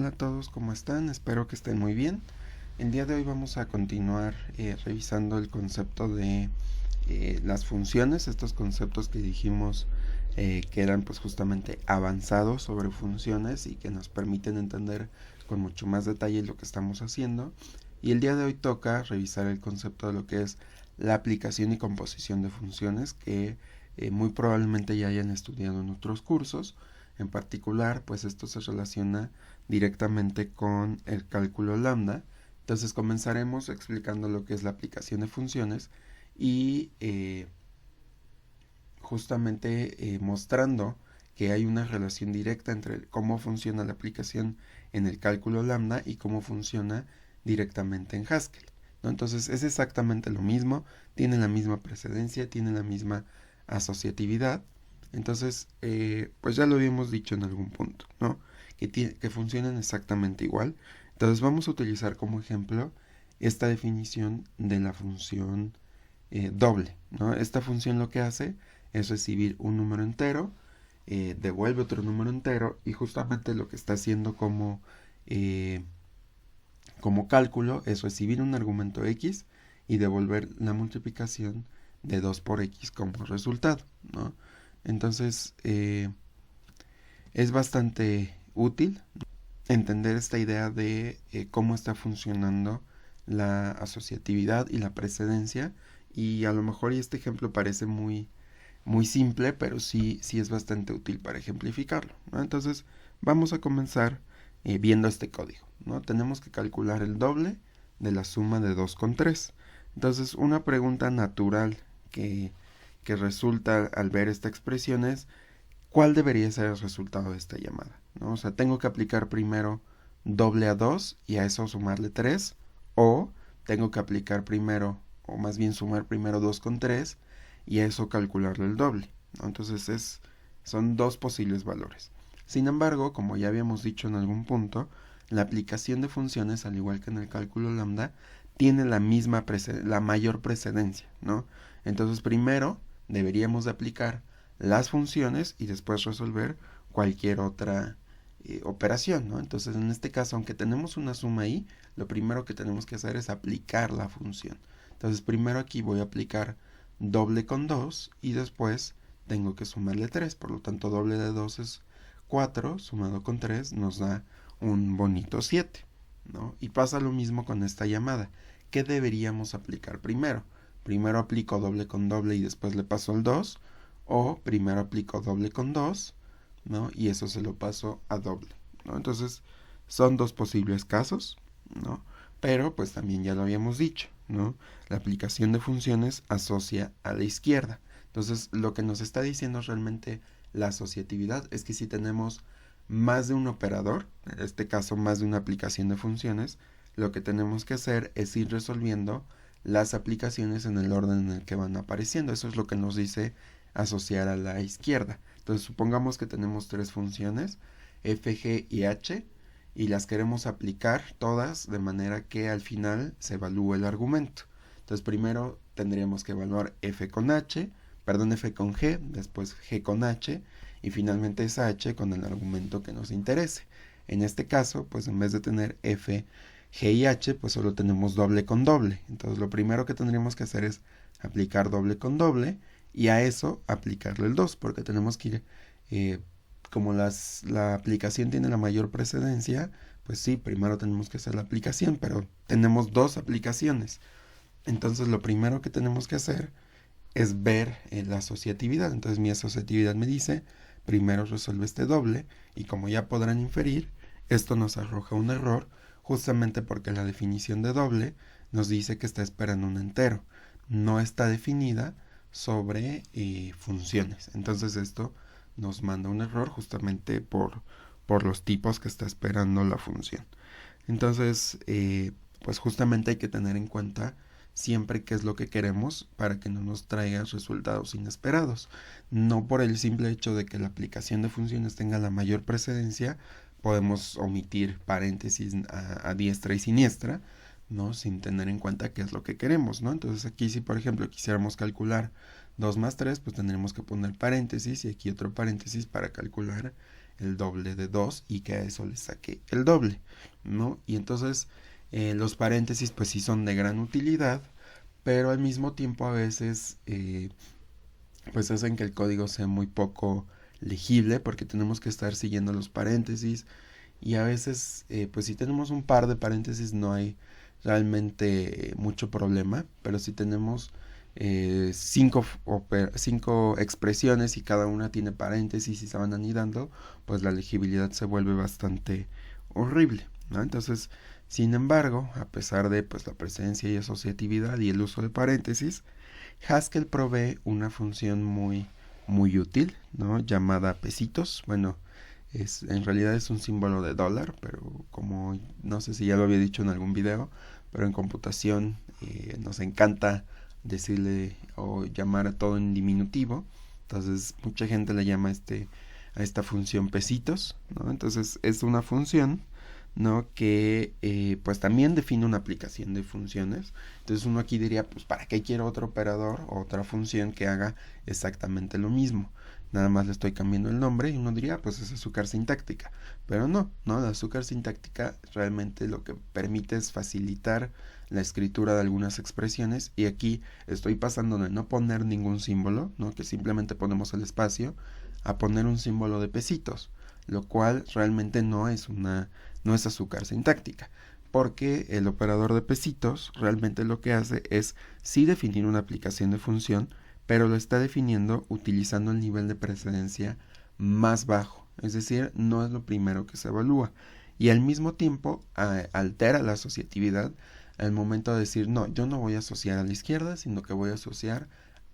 Hola a todos, ¿cómo están? Espero que estén muy bien. El día de hoy vamos a continuar revisando el concepto de las funciones, estos conceptos que dijimos que eran pues justamente avanzados sobre funciones y que nos permiten entender con mucho más detalle lo que estamos haciendo. Y el día de hoy toca revisar el concepto de lo que es la aplicación y composición de funciones que muy probablemente ya hayan estudiado en otros cursos. En particular, pues esto se relaciona directamente con el cálculo lambda. Entonces comenzaremos explicando lo que es la aplicación de funciones y justamente mostrando que hay una relación directa entre cómo funciona la aplicación en el cálculo lambda y cómo funciona directamente en Haskell, ¿no? Entonces es exactamente lo mismo, tiene la misma precedencia, tiene la misma asociatividad. Entonces, pues ya lo habíamos dicho en algún punto, ¿no? Que funcionan exactamente igual. Entonces vamos a utilizar como ejemplo esta definición de la función doble, ¿no? Esta función lo que hace es recibir un número entero, devuelve otro número entero y justamente lo que está haciendo como cálculo es recibir un argumento x y devolver la multiplicación de 2 por x como resultado, ¿no? Entonces es bastante útil entender esta idea de cómo está funcionando la asociatividad y la precedencia, y a lo mejor este ejemplo parece muy simple, pero sí es bastante útil para ejemplificarlo, ¿no? Entonces vamos a comenzar viendo este código, ¿no? Tenemos que calcular el doble de la suma de 2 con 3. Entonces una pregunta natural que resulta al ver esta expresión es ¿cuál debería ser el resultado de esta llamada? ¿No? O sea, tengo que aplicar primero doble a 2 y a eso sumarle 3, o tengo que aplicar primero, o más bien sumar primero 2 con 3 y a eso calcularle el doble, ¿no? Entonces son dos posibles valores. Sin embargo, como ya habíamos dicho en algún punto, la aplicación de funciones, al igual que en el cálculo lambda, tiene la mayor precedencia, ¿no? Entonces primero deberíamos de aplicar las funciones y después resolver cualquier otra operación, ¿no? Entonces en este caso, aunque tenemos una suma ahí, lo primero que tenemos que hacer es aplicar la función. Entonces primero aquí voy a aplicar doble con 2 y después tengo que sumarle 3, por lo tanto doble de 2 es 4, sumado con 3 nos da un bonito 7, ¿no? Y pasa lo mismo con esta llamada. ¿Qué deberíamos aplicar primero? Primero aplico doble con doble y después le paso el 2, o primero aplico doble con 2, ¿no? Y eso se lo paso a doble, ¿no? Entonces son dos posibles casos, ¿no? Pero pues también ya lo habíamos dicho, ¿no? La aplicación de funciones asocia a la izquierda. Entonces lo que nos está diciendo realmente la asociatividad es que si tenemos más de un operador, en este caso más de una aplicación de funciones, lo que tenemos que hacer es ir resolviendo las aplicaciones en el orden en el que van apareciendo. Eso es lo que nos dice asociar a la izquierda. Entonces supongamos que tenemos tres funciones, f, g y h, y las queremos aplicar todas de manera que al final se evalúe el argumento. Entonces primero tendríamos que evaluar f con g, después g con h y finalmente esa h con el argumento que nos interese. En este caso, pues en vez de tener f, g y h, pues solo tenemos doble con doble. Entonces lo primero que tendríamos que hacer es aplicar doble con doble y a eso aplicarle el 2, porque tenemos que ir, como la aplicación tiene la mayor precedencia, pues sí, primero tenemos que hacer la aplicación, pero tenemos dos aplicaciones. Entonces lo primero que tenemos que hacer es ver la asociatividad. Entonces mi asociatividad me dice, primero resuelve este doble, y como ya podrán inferir, esto nos arroja un error, justamente porque la definición de doble nos dice que está esperando un entero, no está definida sobre funciones. Entonces esto nos manda un error justamente por los tipos que está esperando la función. Entonces, pues justamente hay que tener en cuenta siempre qué es lo que queremos para que no nos traiga resultados inesperados. No por el simple hecho de que la aplicación de funciones tenga la mayor precedencia, podemos omitir paréntesis a diestra y siniestra, ¿no? Sin tener en cuenta qué es lo que queremos, ¿no? Entonces aquí si por ejemplo quisiéramos calcular 2 más 3, pues tendremos que poner paréntesis y aquí otro paréntesis para calcular el doble de 2 y que a eso le saque el doble, ¿no? Y entonces los paréntesis pues sí son de gran utilidad, pero al mismo tiempo a veces pues hacen que el código sea muy poco legible porque tenemos que estar siguiendo los paréntesis y a veces pues si tenemos un par de paréntesis no hay realmente mucho problema, pero si tenemos cinco expresiones y cada una tiene paréntesis y se van anidando, pues la legibilidad se vuelve bastante horrible, ¿no? Entonces, sin embargo, a pesar de pues la presencia y asociatividad y el uso de paréntesis, Haskell provee una función muy útil, ¿no? Llamada pesitos. Bueno, en realidad es un símbolo de dólar, pero como no sé si ya lo había dicho en algún video, pero en computación nos encanta decirle o llamar a todo en diminutivo. Entonces mucha gente le llama a esta función pesitos, ¿no? Entonces es una función, ¿no? Que pues también define una aplicación de funciones. Entonces uno aquí diría, pues ¿para qué quiero otro operador o otra función que haga exactamente lo mismo? Nada más le estoy cambiando el nombre y uno diría, pues es azúcar sintáctica. Pero no, la azúcar sintáctica realmente lo que permite es facilitar la escritura de algunas expresiones y aquí estoy pasando de no poner ningún símbolo, ¿no? Que simplemente ponemos el espacio, a poner un símbolo de pesitos, lo cual realmente no es azúcar sintáctica, porque el operador de pesitos realmente lo que hace es sí definir una aplicación de función, pero lo está definiendo utilizando el nivel de precedencia más bajo, es decir, no es lo primero que se evalúa, y al mismo tiempo altera la asociatividad al momento de decir, no, yo no voy a asociar a la izquierda, sino que voy a asociar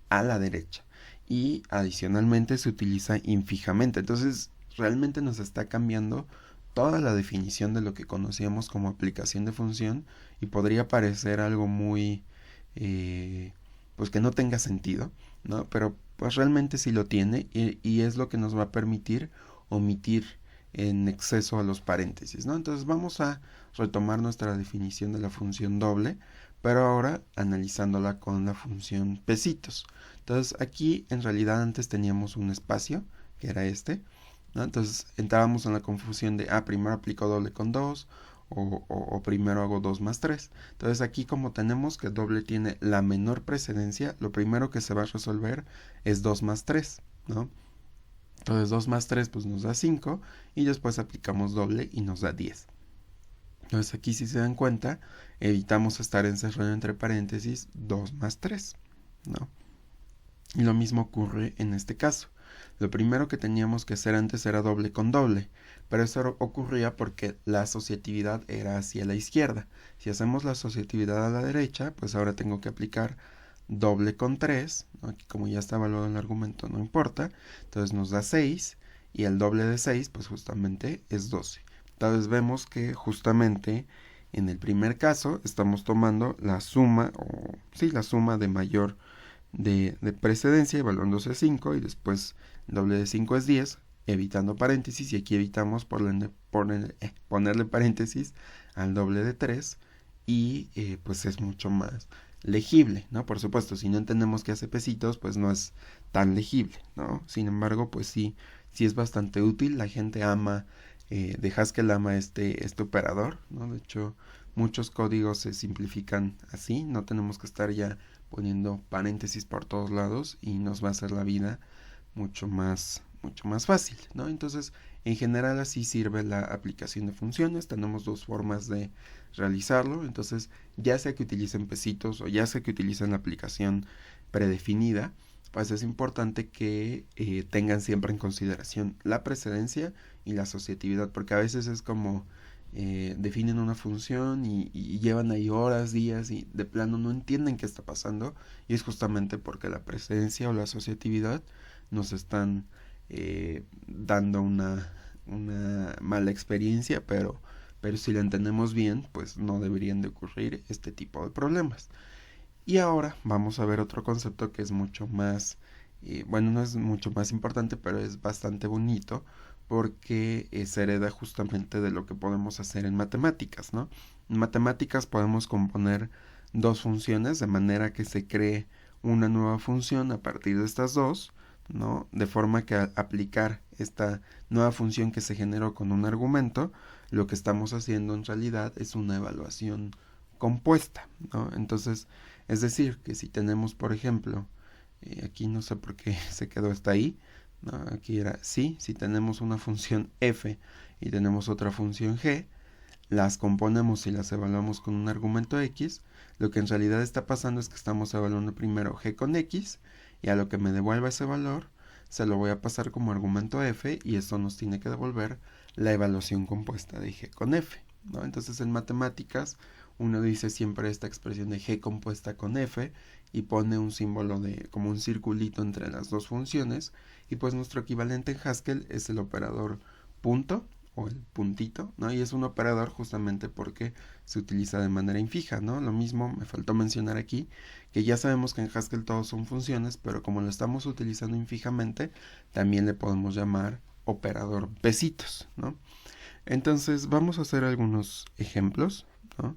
a la derecha, y adicionalmente se utiliza infijamente, entonces realmente nos está cambiando toda la definición de lo que conocíamos como aplicación de función y podría parecer algo muy pues que no tenga sentido, ¿no? Pero pues realmente sí lo tiene y es lo que nos va a permitir omitir en exceso a los paréntesis, ¿no? Entonces vamos a retomar nuestra definición de la función doble, pero ahora analizándola con la función pesitos. Entonces aquí en realidad antes teníamos un espacio, que era este, ¿no? Entonces entrábamos en la confusión de, primero aplico doble con 2 o primero hago 2 más 3. Entonces aquí como tenemos que doble tiene la menor precedencia, lo primero que se va a resolver es 2 más 3, ¿no? Entonces 2 más 3 pues nos da 5 y después aplicamos doble y nos da 10. Entonces aquí si se dan cuenta, evitamos estar encerrado entre paréntesis 2 más 3, ¿no? Y lo mismo ocurre en este caso. Lo primero que teníamos que hacer antes era doble con doble, pero eso ocurría porque la asociatividad era hacia la izquierda. Si hacemos la asociatividad a la derecha, pues ahora tengo que aplicar doble con 3, ¿no? Aquí como ya está evaluado el argumento no importa, entonces nos da 6 y el doble de 6 pues justamente es 12. Entonces vemos que justamente en el primer caso estamos tomando la suma, la suma de mayor de precedencia, evaluándose 5 y después el doble de 5 es 10, evitando paréntesis y aquí evitamos ponerle paréntesis al doble de 3 y pues es mucho más legible, ¿no? Por supuesto, si no entendemos qué hace pesitos, pues no es tan legible, ¿no? Sin embargo, pues sí es bastante útil, la gente ama, de Haskell ama este operador, ¿no? De hecho, muchos códigos se simplifican así, no tenemos que estar ya poniendo paréntesis por todos lados y nos va a hacer la vida mucho más fácil, ¿no? Entonces, en general así sirve la aplicación de funciones. Tenemos dos formas de realizarlo. Entonces, ya sea que utilicen pesitos o ya sea que utilicen la aplicación predefinida, pues es importante que tengan siempre en consideración la precedencia y la asociatividad, porque a veces es como definen una función y llevan ahí horas, días y de plano no entienden qué está pasando y es justamente porque la presencia o la asociatividad nos están dando una mala experiencia, pero si la entendemos bien, pues no deberían de ocurrir este tipo de problemas. Y ahora vamos a ver otro concepto que es mucho más, bueno, no es mucho más importante, pero es bastante bonito porque se hereda justamente de lo que podemos hacer en matemáticas, ¿no? En matemáticas podemos componer dos funciones de manera que se cree una nueva función a partir de estas dos, ¿no? De forma que al aplicar esta nueva función que se generó con un argumento, lo que estamos haciendo en realidad es una evaluación compuesta, ¿no? Entonces, es decir, que si tenemos, por ejemplo, aquí no sé por qué se quedó hasta ahí, ¿no? Aquí era sí, si tenemos una función f y tenemos otra función g, las componemos y las evaluamos con un argumento x, lo que en realidad está pasando es que estamos evaluando primero g con x, y a lo que me devuelva ese valor, se lo voy a pasar como argumento f, y esto nos tiene que devolver la evaluación compuesta de g con f, ¿no? Entonces en matemáticas uno dice siempre esta expresión de g compuesta con f y pone un símbolo de como un circulito entre las dos funciones, y pues nuestro equivalente en Haskell es el operador punto o el puntito, ¿no? Y es un operador justamente porque se utiliza de manera infija, ¿no? Lo mismo me faltó mencionar aquí, que ya sabemos que en Haskell todos son funciones, pero como lo estamos utilizando infijamente, también le podemos llamar operador pesitos, ¿no? Entonces vamos a hacer algunos ejemplos, ¿no?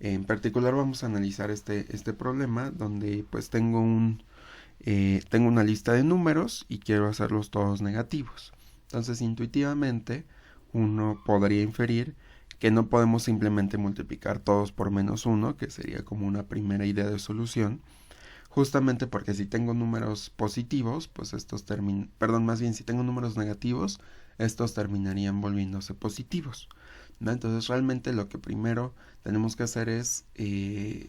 En particular vamos a analizar este problema donde pues tengo una lista de números y quiero hacerlos todos negativos. Entonces intuitivamente uno podría inferir que no podemos simplemente multiplicar todos por -1, que sería como una primera idea de solución, justamente porque si tengo números positivos, pues estos más bien si tengo números negativos, estos terminarían volviéndose positivos, ¿no? Entonces realmente lo que primero tenemos que hacer es,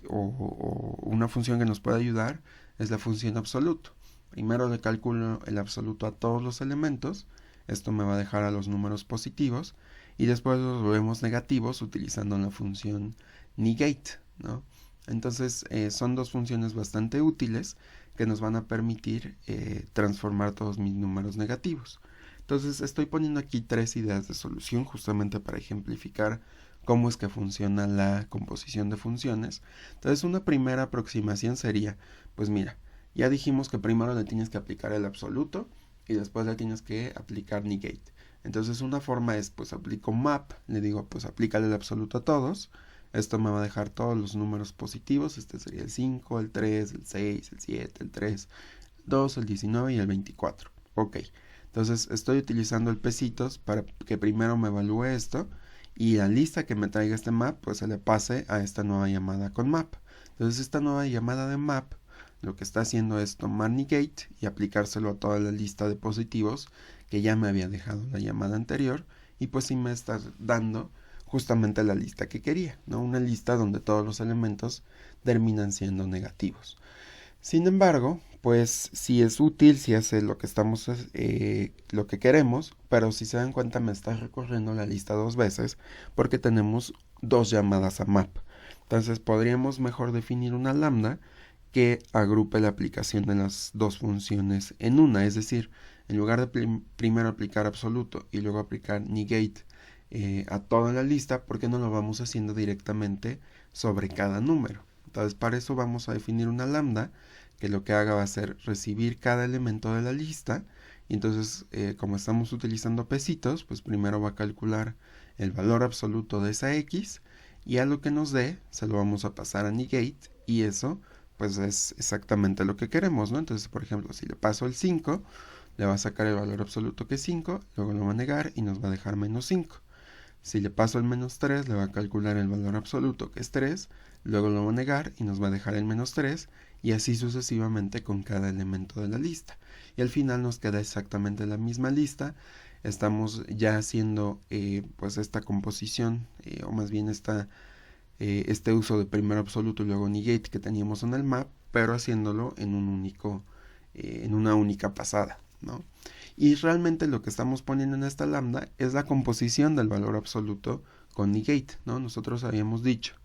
o una función que nos puede ayudar, es la función absoluto. Primero le calculo el absoluto a todos los elementos, esto me va a dejar a los números positivos, y después los volvemos negativos utilizando la función negate, ¿no? Entonces son dos funciones bastante útiles que nos van a permitir transformar todos mis números negativos. Entonces estoy poniendo aquí 3 ideas de solución justamente para ejemplificar cómo es que funciona la composición de funciones. Entonces una primera aproximación sería, pues mira, ya dijimos que primero le tienes que aplicar el absoluto y después le tienes que aplicar negate. Entonces una forma es, pues aplico map, le digo pues aplícale el absoluto a todos. Esto me va a dejar todos los números positivos, este sería el 5, el 3, el 6, el 7, el 3, el 2, el 19 y el 24. Ok, entonces estoy utilizando el pesitos para que primero me evalúe esto y la lista que me traiga este map pues se le pase a esta nueva llamada con map. Entonces esta nueva llamada de map lo que está haciendo es tomar negate y aplicárselo a toda la lista de positivos que ya me había dejado la llamada anterior, y pues sí me está dando justamente la lista que quería, ¿no? Una lista donde todos los elementos terminan siendo negativos. Sin embargo, pues sí es útil, sí hace lo que lo que queremos, pero si se dan cuenta me está recorriendo la lista 2 veces porque tenemos 2 llamadas a map. Entonces podríamos mejor definir una lambda que agrupe la aplicación de las dos funciones en una, es decir, en lugar de primero aplicar absoluto y luego aplicar negate a toda la lista, ¿por qué no lo vamos haciendo directamente sobre cada número? Entonces para eso vamos a definir una lambda que lo que haga va a ser recibir cada elemento de la lista, y entonces como estamos utilizando pesitos, pues primero va a calcular el valor absoluto de esa x, y a lo que nos dé se lo vamos a pasar a negate, y eso pues es exactamente lo que queremos, ¿no? Entonces por ejemplo si le paso el 5, le va a sacar el valor absoluto que es 5, luego lo va a negar y nos va a dejar -5. Si le paso el -3, le va a calcular el valor absoluto que es 3, luego lo va a negar y nos va a dejar el -3, y así sucesivamente con cada elemento de la lista. Y al final nos queda exactamente la misma lista. Estamos ya haciendo pues esta composición, o más bien este uso de primero absoluto y luego negate que teníamos en el map, pero haciéndolo en una única pasada, ¿no? Y realmente lo que estamos poniendo en esta lambda es la composición del valor absoluto con negate, ¿no? Nosotros habíamos dicho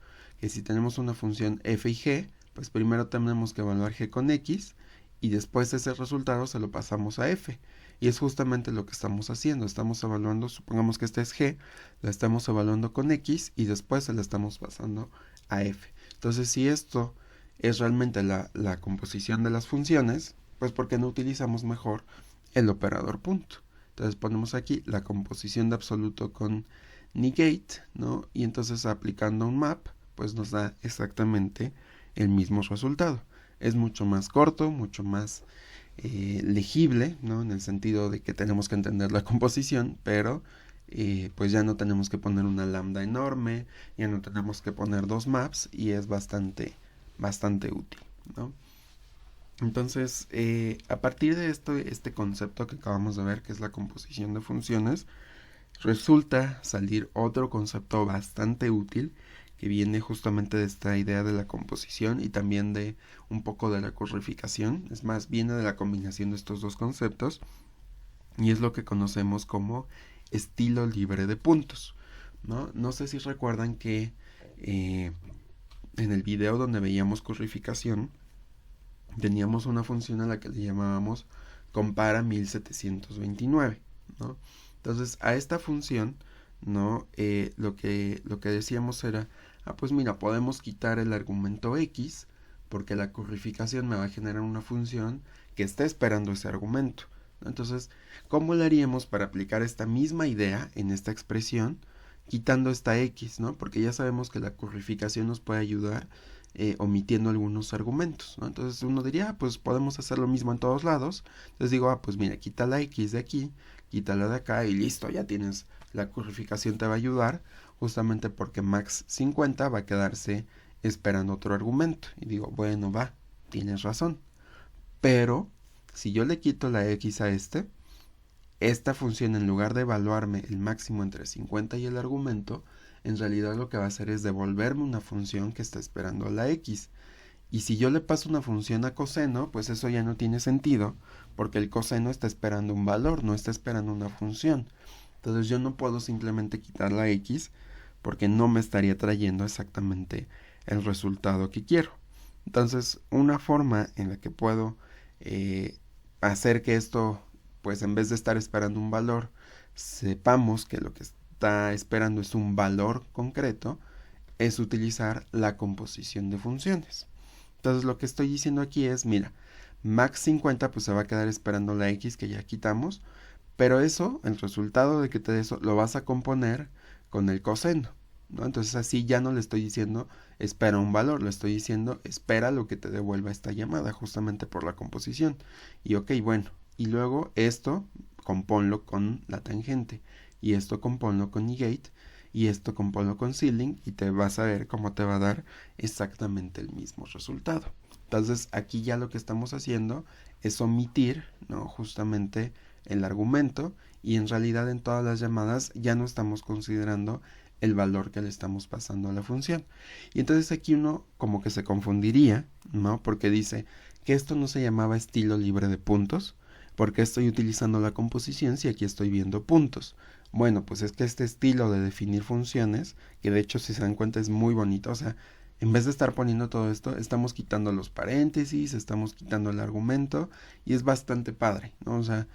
que si tenemos una función f y g, pues primero tenemos que evaluar g con x y después ese resultado se lo pasamos a f. Y es justamente lo que estamos haciendo. Estamos evaluando, supongamos que este es g, la estamos evaluando con x y después se la estamos pasando a f. Entonces si esto es realmente la composición de las funciones, pues ¿por qué no utilizamos mejor el operador punto? Entonces ponemos aquí la composición de absoluto con negate, ¿no? Y entonces aplicando un map, pues nos da exactamente el mismo resultado. Es mucho más corto, mucho más legible, ¿no? En el sentido de que tenemos que entender la composición, pero pues ya no tenemos que poner una lambda enorme, ya no tenemos que poner dos maps y es bastante útil, ¿no? Entonces, a partir de este concepto que acabamos de ver, que es la composición de funciones, resulta salir otro concepto bastante útil que viene justamente de esta idea de la composición y también de un poco de la currificación. Es más, viene de la combinación de estos dos conceptos y es lo que conocemos como estilo libre de puntos, ¿no? No sé si recuerdan que en el video donde veíamos currificación teníamos una función a la que le llamábamos compara 1729, ¿no? Entonces a esta función, ¿no? Lo que decíamos era, pues mira, podemos quitar el argumento x porque la currificación me va a generar una función que está esperando ese argumento, ¿no? Entonces, ¿cómo lo haríamos para aplicar esta misma idea en esta expresión quitando esta x, ¿no? Porque ya sabemos que la currificación nos puede ayudar omitiendo algunos argumentos, ¿no? Entonces uno diría, pues podemos hacer lo mismo en todos lados. Entonces digo, pues mira, quita la x de aquí, quítala de acá y listo, ya tienes, la currificación te va a ayudar, justamente porque max 50 va a quedarse esperando otro argumento. Y digo, bueno, va, tienes razón. Pero, si yo le quito la x a esta función en lugar de evaluarme el máximo entre 50 y el argumento, en realidad lo que va a hacer es devolverme una función que está esperando a la x. Y si yo le paso una función a coseno, pues eso ya no tiene sentido, porque el coseno está esperando un valor, no está esperando una función. Entonces yo no puedo simplemente quitar la x, porque no me estaría trayendo exactamente el resultado que quiero. Entonces, una forma en la que puedo hacer que esto, pues en vez de estar esperando un valor, sepamos que lo que está esperando es un valor concreto, es utilizar la composición de funciones. Entonces lo que estoy diciendo aquí es, mira, max 50 pues se va a quedar esperando la x que ya quitamos, pero eso, el resultado de que te dé eso, lo vas a componer con el coseno, ¿no? Entonces así ya no le estoy diciendo espera un valor, le estoy diciendo espera lo que te devuelva esta llamada, justamente por la composición. Y ok, bueno, y luego esto compónlo con la tangente, y esto compónlo con negate, y esto compónlo con ceiling, y te vas a ver cómo te va a dar exactamente el mismo resultado. Entonces aquí ya lo que estamos haciendo es omitir, ¿no? Justamente el argumento, y en realidad en todas las llamadas ya no estamos considerando el valor que le estamos pasando a la función. Y entonces aquí uno como que se confundiría, ¿no? Porque dice que esto no se llamaba estilo libre de puntos, porque estoy utilizando la composición si aquí estoy viendo puntos. Bueno, pues es que este estilo de definir funciones, que de hecho si se dan cuenta es muy bonito, o sea, en vez de estar poniendo todo esto, estamos quitando los paréntesis, estamos quitando el argumento y es bastante padre, ¿no? O sea,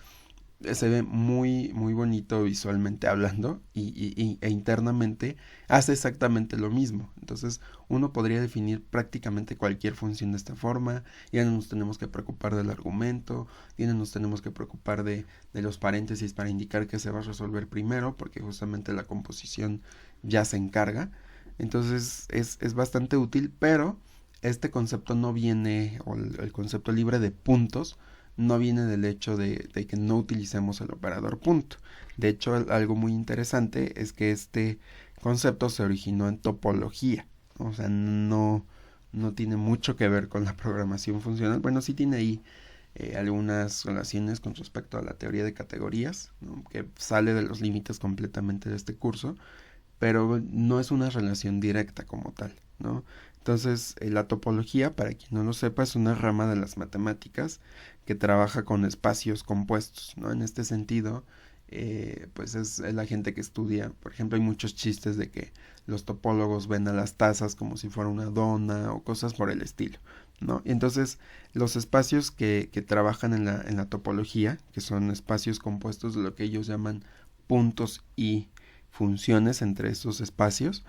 se ve muy bonito visualmente hablando e internamente hace exactamente lo mismo. Entonces uno podría definir prácticamente cualquier función de esta forma, ya no nos tenemos que preocupar del argumento, ya no nos tenemos que preocupar de los paréntesis para indicar que se va a resolver primero, porque justamente la composición ya se encarga. Entonces es bastante útil, pero este concepto no viene, o el concepto libre de puntos, no viene del hecho de que no utilicemos el operador punto. De hecho, algo muy interesante es que este concepto se originó en topología. O sea, no tiene mucho que ver con la programación funcional. Bueno, sí tiene ahí algunas relaciones con respecto a la teoría de categorías, ¿no? Que sale de los límites completamente de este curso, pero no es una relación directa como tal, ¿no? Entonces, la topología, para quien no lo sepa, es una rama de las matemáticas que trabaja con espacios compuestos, ¿no? En este sentido, pues es la gente que estudia, por ejemplo, hay muchos chistes de que los topólogos ven a las tazas como si fuera una dona o cosas por el estilo, ¿no? Y entonces, los espacios que trabajan en la topología, que son espacios compuestos de lo que ellos llaman puntos y funciones entre esos espacios,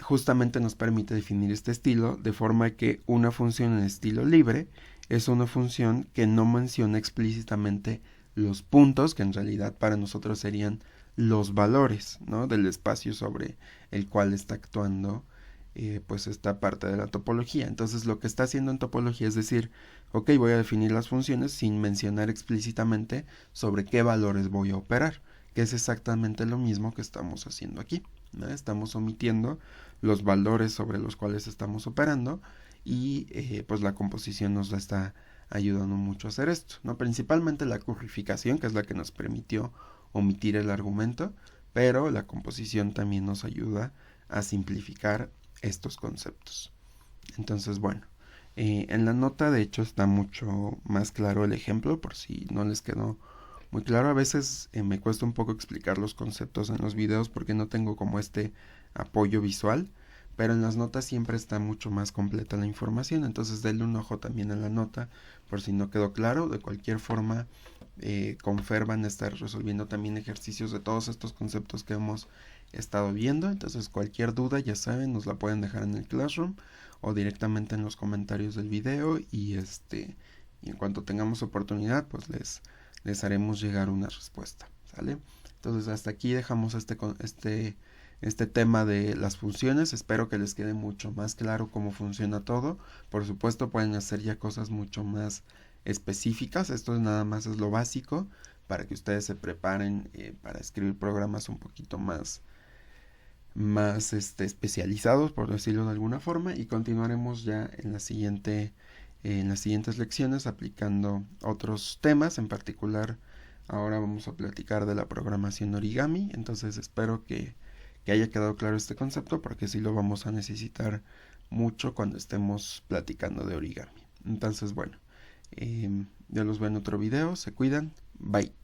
justamente nos permite definir este estilo de forma que una función en estilo libre es una función que no menciona explícitamente los puntos, que en realidad para nosotros serían los valores, ¿no? Del espacio sobre el cual está actuando pues esta parte de la topología. Entonces lo que está haciendo en topología es decir, ok, voy a definir las funciones sin mencionar explícitamente sobre qué valores voy a operar, que es exactamente lo mismo que estamos haciendo aquí, ¿no? Estamos omitiendo los valores sobre los cuales estamos operando y pues la composición nos la está ayudando mucho a hacer esto, ¿no? Principalmente la currificación, que es la que nos permitió omitir el argumento, pero la composición también nos ayuda a simplificar estos conceptos. Entonces, bueno, en la nota de hecho está mucho más claro el ejemplo, por si no les quedó muy claro. A veces me cuesta un poco explicar los conceptos en los videos porque no tengo como este apoyo visual, pero en las notas siempre está mucho más completa la información, entonces denle un ojo también a la nota por si no quedó claro. De cualquier forma, con Fer van a estar resolviendo también ejercicios de todos estos conceptos que hemos estado viendo, entonces cualquier duda ya saben, nos la pueden dejar en el Classroom o directamente en los comentarios del video y y en cuanto tengamos oportunidad pues les haremos llegar una respuesta, ¿sale? Entonces hasta aquí dejamos este tema de las funciones. Espero que les quede mucho más claro cómo funciona todo. Por supuesto pueden hacer ya cosas mucho más específicas. Esto nada más es lo básico para que ustedes se preparen para escribir programas un poquito más especializados, por decirlo de alguna forma, y continuaremos ya en las siguientes lecciones aplicando otros temas. En particular ahora vamos a platicar de la programación origami, entonces espero que haya quedado claro este concepto porque sí lo vamos a necesitar mucho cuando estemos platicando de origami. Entonces bueno, yo los veo en otro video, se cuidan, bye.